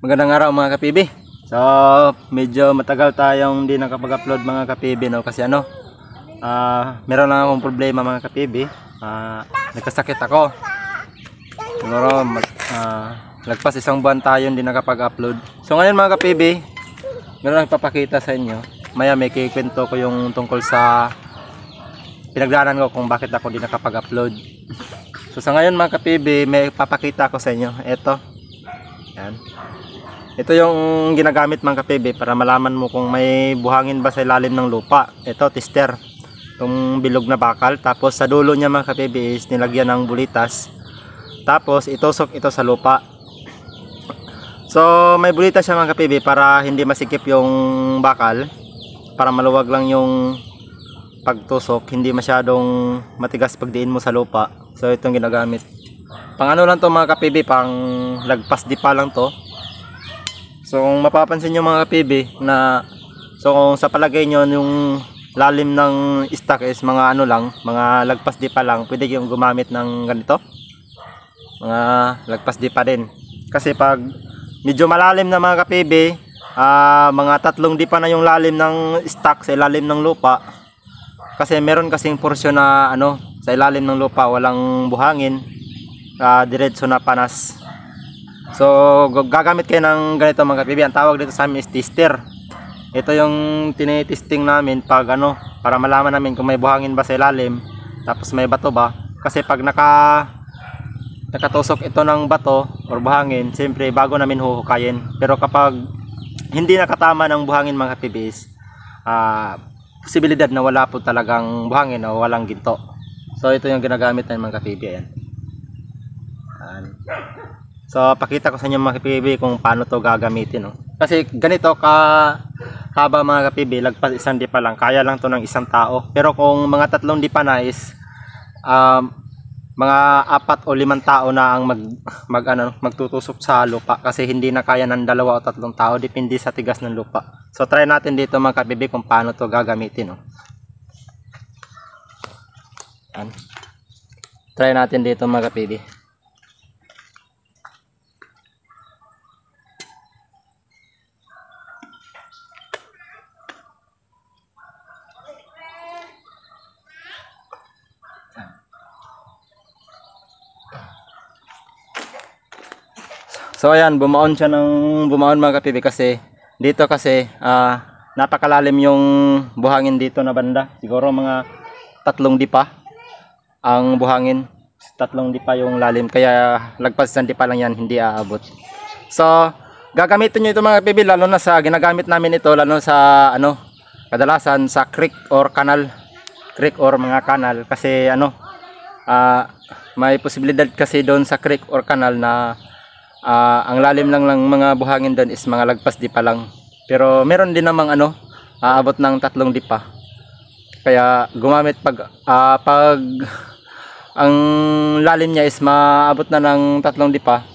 Magandang araw mga kapibi. So, medyo matagal tayong hindi nakapag-upload mga kapibi, no? Kasi meron lang akong problema mga kapibi. Nagkasakit ako. Siguro, lagpas isang buwan tayo hindi nakapag-upload. So ngayon mga kapibi, meron lang papakita sa inyo. Maya may kikwento ko yung tungkol sa pinagdaanan ko kung bakit ako hindi nakapag-upload. So sa ngayon mga kapibi, may papakita ko sa inyo. Ito. Yan. Ito yung ginagamit mga kapibi para malaman mo kung may buhangin ba sa ilalim ng lupa. Ito, tester. Itong bilog na bakal. Tapos sa dulo niya mga kapibi is nilagyan ng bulitas. Tapos itusok ito sa lupa. So may bulitas siya mga kapibi para hindi masikip yung bakal. Para maluwag lang yung pagtusok. Hindi masyadong matigas pagdiin mo sa lupa. So itong ginagamit. Pang ano lang to mga kapibi, pang lagpas di pa lang to. So kung mapapansin nyo mga kapibi na kung sa palagay nyo yung lalim ng stock is mga ano lang, mga lagpas di pa lang, pwede yung gumamit ng ganito, mga lagpas di pa din. Kasi pag medyo malalim na mga kapibi, mga 3 di pa na yung lalim ng stock sa ilalim ng lupa. Kasi meron kasing porsyon na ano, sa ilalim ng lupa walang buhangin, diretso na panas. So gagamit kayo ng ganito mga kapibi. Ang tawag dito sa amin is tester. Ito yung tinitesting namin pag ano, para malaman namin kung may buhangin ba sa ilalim, tapos may bato ba. Kasi pag nakatusok ito ng bato or buhangin, siyempre bago namin huhukayin. Pero kapag hindi nakatama ng buhangin mga kapibi, posibilidad na wala po talagang buhangin o walang ginto. So ito yung ginagamit ng mga kapibi. Ayan. So pakita ko sa inyo mga kapibi kung paano to gagamitin, no? Kasi ganito haba mga kapibi, lagpas isang dipa lang, kaya lang to ng isang tao. Pero kung mga 3 dipa na is mga 4 o 5 tao na ang magtutusok sa lupa, kasi hindi na kaya ng 2 o 3 tao, depende sa tigas ng lupa. So try natin dito mga kapibi kung paano to gagamitin, no? Try natin dito mga kapibi. So ayan, bumaon siya ng bumaon mga kapibi, kasi dito kasi napakalalim yung buhangin dito na banda. Siguro mga 3 dipa ang buhangin. 3 dipa yung lalim, kaya lagpas isang dipa lang yan, hindi aabot. So gagamitin nyo ito mga kapibi, lalo na sa ginagamit namin ito, lalo sa ano, kadalasan sa creek or kanal. Creek or mga kanal, kasi ano, may posibilidad kasi doon sa creek or kanal na ang lalim lang ng mga buhangin doon is mga lagpas di pa lang. Pero meron din namang ano, aabot ng 3 dipa. Kaya gumamit pag ang lalim niya is maabot na ng 3 dipa.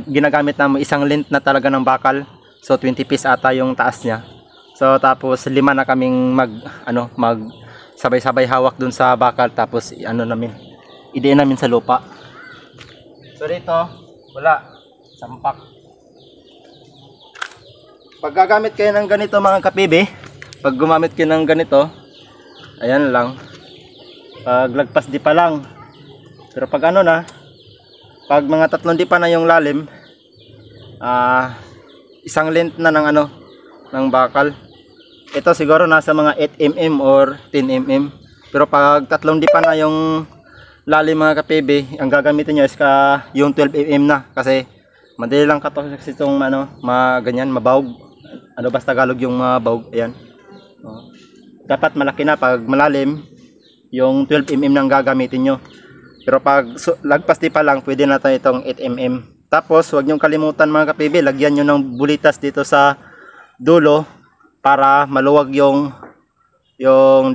Ginagamit namin isang length na talaga ng bakal. So 20 piece ata yung taas niya. So tapos 5 na kaming mag sabay-sabay hawak dun sa bakal, tapos idiin namin sa lupa. So dito wala, sampak. Pag gagamit kayo ng ganito mga kapibi, pag gumamit kayo ng ganito, ayan lang, pag lagpas di pa lang. Pero pag ano na, pag mga 3 di pa na yung lalim, isang length na ng ano, ng bakal. Ito siguro nasa mga 8 mm or 10 mm. Pero pag 3 di pa na yung lalim mga kapibi, ang gagamitin nyo is yung 12 mm na, kasi madali lang katusok itong ganyan, mabawg. Ano basta Tagalog yung mabawg. Ayan. Dapat malaki na. Pag malalim, yung 12 mm nang gagamitin nyo. Pero pag lagpas di pa lang, pwede na tayo itong 8 mm. Tapos huwag nyo kalimutan mga kapibi, lagyan nyo ng bulitas dito sa dulo para maluwag yung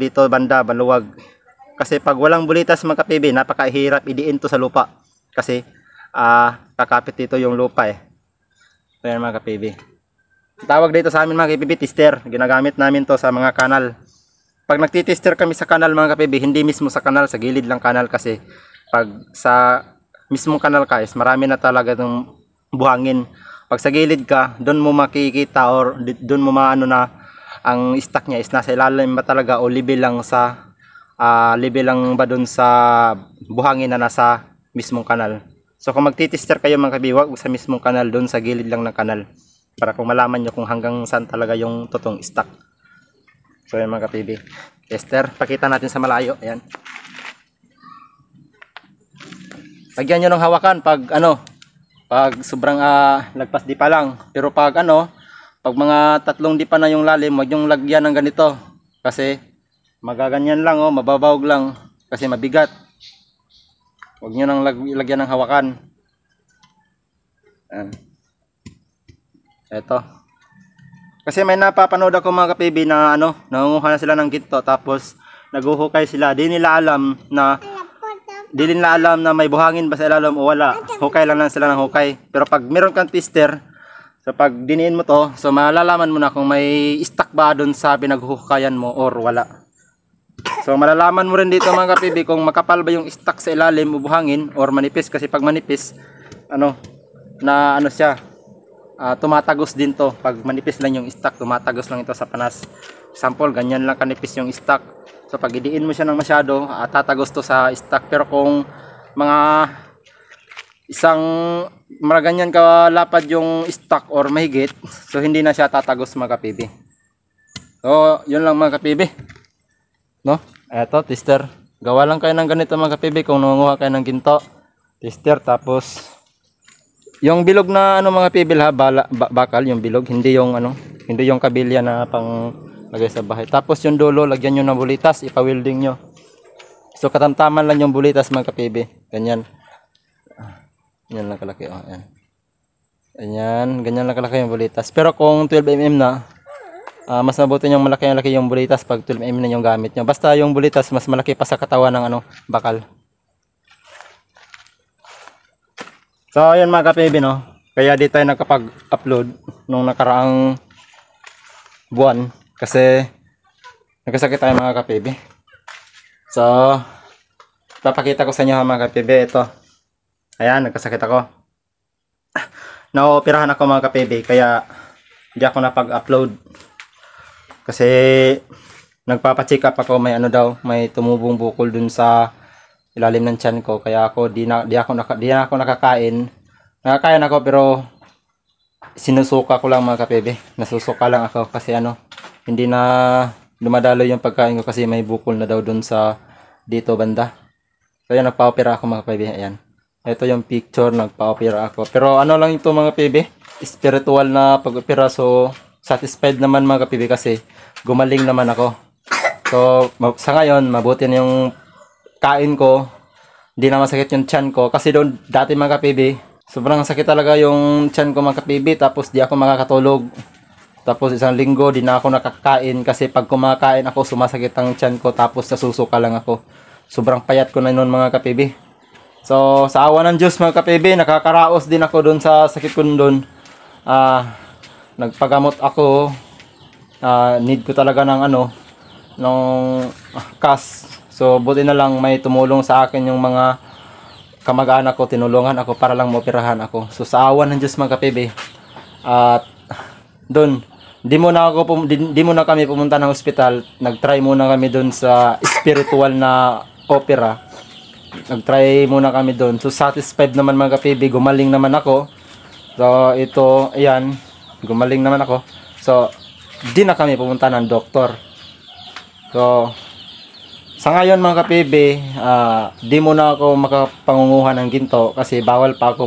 dito banda, maluwag. Kasi pag walang bulitas mga kapibi, napakahirap idiin to sa lupa. Kasi kakapit dito yung lupa eh. So yan mga kapibi. Tawag dito sa amin mga kapibi, tester. Ginagamit namin to sa mga kanal. Pag nagtitester kami sa kanal mga kapibi, hindi mismo sa kanal, sa gilid lang kanal. Kasi pag sa mismong kanal ka is marami na talaga ng buhangin. Pag sa gilid ka, doon mo makikita or doon mo maano na ang stock niya is nasa ilalim ba talaga o level lang sa level lang ba doon sa buhangin na nasa mismong kanal. So kung magtitester kayo mga kabibi, wag sa mismong kanal, doon sa gilid lang ng kanal. Para kung malaman nyo kung hanggang saan talaga yung totoong stock. So yan mga kabibi. Tester, pakita natin sa malayo. Ayan. Lagyan nyo ng hawakan pag pag sobrang lagpas di pa lang. Pero pag pag mga 3 di pa na yung lalim, wag yung lagyan ng ganito. Kasi magaganyan lang mababawag lang kasi mabigat. Wag nyo nang lagyan ng hawakan. Ayan. Ito. Kasi may napapanood ako mga kapibi na nangunguha na sila ng ginto tapos naguhukay sila. Di nila alam na may buhangin ba sa ilalim o wala. Hukay lang sila ng hukay. Pero pag meron kang twister, so pag diniin mo to, so malalaman mo na kung may stock ba doon sa pinaghuhukayan mo or wala. So malalaman mo rin dito mga kapibi kung makapal ba yung stock sa ilalim o buhangin or manipis. Kasi pag manipis, siya. Tumatagos din to. Pag manipis lang yung stock, tumatagos lang ito sa panas. Example, ganyan lang kanipis yung stock. So pag idiin mo siya ng masyado, tatagos to sa stock. Pero kung mga ganyan kalapad yung stock or mahigit, so hindi na siya tatagos mga kapibi. So yun lang mga kapibi. Eto, tester. Gawa lang kayo ng ganito mga kapibi kung nangunguha kayo ng ginto. Tester, tapos yung bilog na mga pibil bakal yung bilog, hindi yung hindi yung kabilya na pang lagay sa bahay. Tapos yung dulo, lagyan nyo ng bulitas, ipa-welding nyo. So katamtaman lang yung bulitas mga kapibi. Ganyan. Ganyan lang kalaki ayan. Ayan, ganyan lang kalaki yung bulitas. Pero kung 12mm na, mas mabuti yung malaki yung bulitas pag 12mm na yung gamit nyo. Basta yung bulitas mas malaki pa sa katawan ng bakal. So ayun mga kapibi kaya di tayo nakapag-upload nung nakaraang buwan kasi nagkasakit tayo mga kapibi. So papakita ko sa inyo mga kapibi, ito. Ayan, nagkasakit ako. Naoperahan ako mga kapibi kaya hindi ako napag-upload. Kasi nagpapacheck up ako, may tumubong bukol dun sa ilalim ng tiyan ko, kaya ako di na ako nakakain. Nakakain ako pero sinusuka ko lang mga kapibi. Nasusuka lang ako kasi hindi na dumadalo yung pagkain ko kasi may bukol na daw dun sa dito banda. So yan, nagpa-opera ako mga kapibi. Ayan. Ito yung picture, nagpa-opera ako. Pero lang ito mga kapibi, spiritual na pag-opera. So satisfied naman mga kapibi kasi gumaling naman ako. So sa ngayon, mabuti na yung kain ko, hindi na masakit yung tiyan ko kasi doon dati mga kapibi, sobrang sakit talaga yung tiyan ko mga kapibi, tapos di ako makakatulog, tapos 1 linggo di na ako nakakain kasi pag kumakain ako sumasakit ang tiyan ko, tapos nasusuka lang ako. Sobrang payat ko na noon mga kapibi. So sa awa ng Diyos mga kapibi, nakakaraos din ako doon sa sakit ko doon. Nagpagamot ako, need ko talaga ng cash. So buti na lang may tumulong sa akin yung mga kamag-anak ko, tinulungan ako para lang maoperahan ako. So sa awan ng Diyos mga kapibi, at doon di muna kami pumunta ng ospital. Nagtry muna kami doon sa spiritual na opera. Nagtry muna kami doon. So satisfied naman mga kapibi, gumaling naman ako. So ito, ayan, gumaling naman ako. So di na kami pumunta ng doktor. So sa ngayon mga kapibi, di muna ako makapangunguha ng ginto kasi bawal pa ako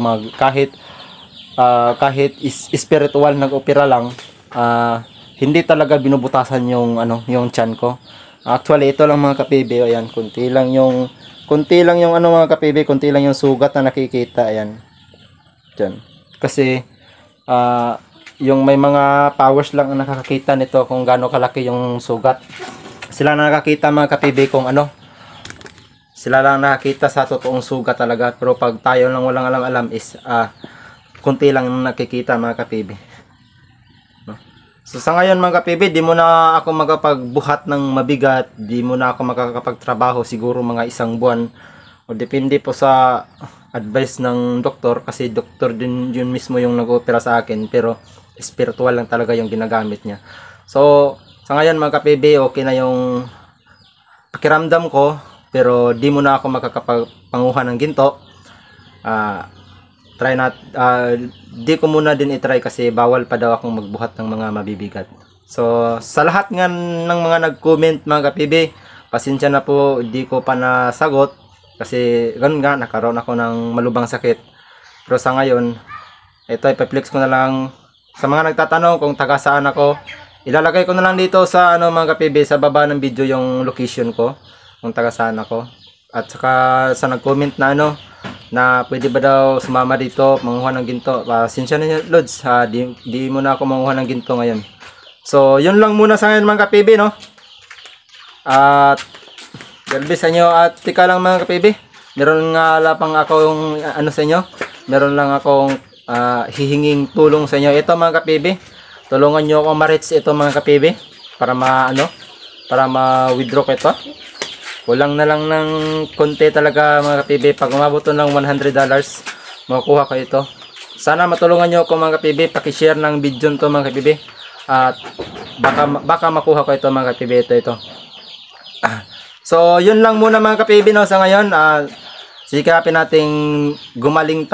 kahit spiritual nag-opera lang, hindi talaga binubutasan yung yung tiyan ko. Actually ito lang mga kapibi, ayan, kunti lang yung mga kapibi, kunti lang yung sugat na nakikita, ayan. Diyan. Kasi yung may mga powers lang ang nakakakita nito kung gaano kalaki yung sugat. Sila nakakita mga kapibi kung sila lang nakakita sa totoong sugat talaga. Pero pag tayo lang walang alam is kunti lang nakikita mga kapibi. So sa ngayon mga kapibi, di mo na ako makapagbuhat ng mabigat, di mo na ako makakapagtrabaho siguro mga 1 buwan, o depende po sa advice ng doktor, kasi doktor din yun mismo yung nag-opera sa akin, pero spiritual lang talaga yung ginagamit niya. So sa ngayon mga ka-PB, okay na yung pakiramdam ko, pero di mo na ako makakapagpanguha ng ginto. Try not, di ko muna din i-try kasi bawal pa daw akong magbuhat ng mga mabibigat. So sa lahat nga ng mga nag-comment mga ka-PB, pasensya na po, di ko pa nasagot kasi ganun nga, nakaroon ako ng malubang sakit. Pero sa ngayon, ito ipa-flex ko na lang sa mga nagtatanong kung taga saan ako. Ilalagay ko na lang dito sa mga ka-PB, sa baba ng video yung location ko, kung taga saan ako. At saka sa nag-comment na na pwede ba daw sumama dito manguha ng ginto. Pasensya na niyo Lods, di mo na ako manguha ng ginto ngayon. So yun lang muna sa ngayon mga ka-PB, no? At galbi sa inyo, at tika lang mga ka-PB, meron nga pang akong sa inyo, meron lang akong hihinging tulong sa inyo. Ito mga ka-PB, tulungan nyo ako ma-reach ito mga ka-PB para para ma-withdraw ko ito. Kulang na lang ng konti talaga mga ka-PB. Pag umabot ng $100, makukuha ko ito. Sana matulungan nyo ako mga ka-PB, paki-share ng video nito mga ka-PB, at baka makuha ko ito mga ka-PB. Ito. So yun lang muna mga ka-PB, no, sa ngayon. Sikapin nating gumaling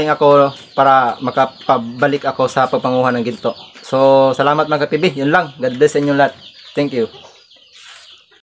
ako para makapabalik ako sa pagpanguha ng ginto. So salamat mga ka-PB, yun lang. God bless sa inyong lahat. Thank you.